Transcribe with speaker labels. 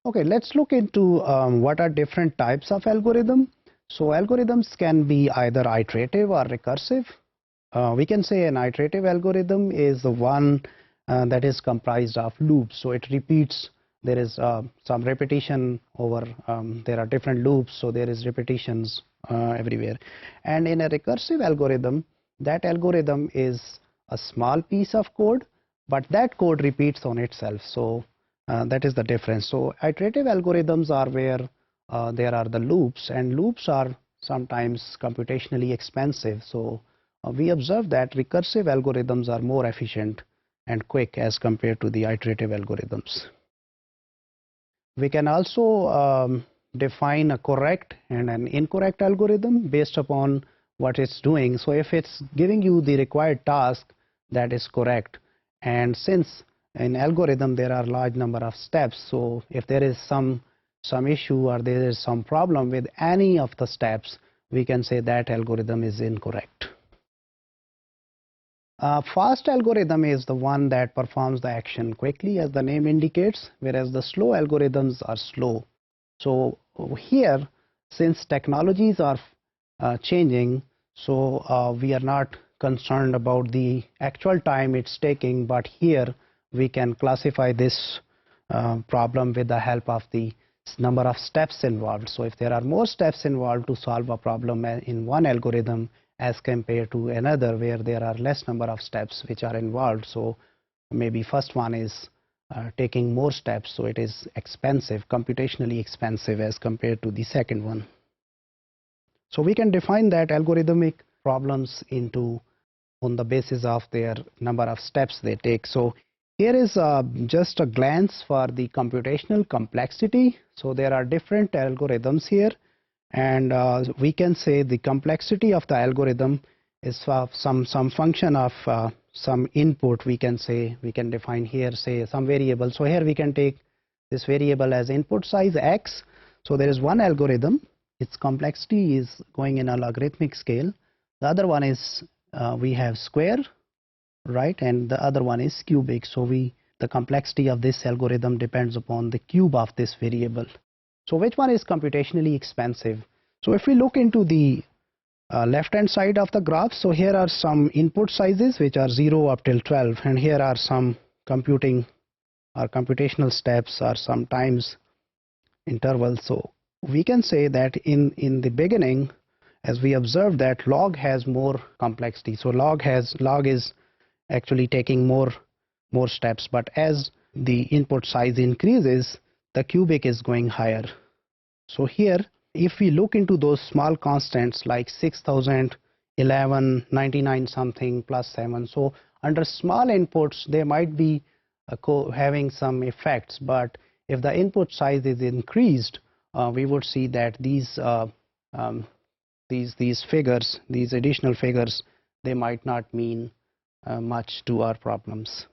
Speaker 1: Okay, let's look into what are different types of algorithm. So algorithms can be either iterative or recursive. We can say an iterative algorithm is the one that is comprised of loops. So it repeats, there is some repetition over, there are different loops, so there is repetitions everywhere. And in a recursive algorithm, that algorithm is a small piece of code, but that code repeats on itself. So that is the difference. So iterative algorithms are where there are the loops, and loops are sometimes computationally expensive. So we observe that recursive algorithms are more efficient and quick as compared to the iterative algorithms. We can also define a correct and an incorrect algorithm based upon what it's doing. So if it's giving you the required task, that is correct. And since in algorithm there are large number of steps, so if there is some issue or there is some problem with any of the steps, we can say that algorithm is incorrect. Fast algorithm is the one that performs the action quickly, as the name indicates, whereas the slow algorithms are slow. So here, since technologies are changing, so we are not concerned about the actual time it's taking, but here we can classify this problem with the help of the number of steps involved. So if there are more steps involved to solve a problem in one algorithm as compared to another where there are less number of steps which are involved, so maybe first one is taking more steps, so it is expensive, computationally expensive as compared to the second one. So we can define that algorithmic problems into on the basis of their number of steps they take. So here is just a glance for the computational complexity. So there are different algorithms here, and we can say the complexity of the algorithm is some function of some input. We can say, we can define here, say some variable. So here we can take this variable as input size x. So there is one algorithm, its complexity is going in a logarithmic scale. The other one is we have square, right, and the other one is cubic. So the complexity of this algorithm depends upon the cube of this variable. So which one is computationally expensive? So if we look into the left hand side of the graph, so here are some input sizes which are 0 up till 12, and here are some computing or computational steps or sometimes intervals. So we can say that in the beginning, as we observe that log has more complexity. So log is actually taking more steps, but as the input size increases, the cubic is going higher. So here, if we look into those small constants like 6000, 11, 99 something plus 7, so under small inputs they might be having some effects, but if the input size is increased, we would see that these figures, these additional figures, they might not mean much to our problems.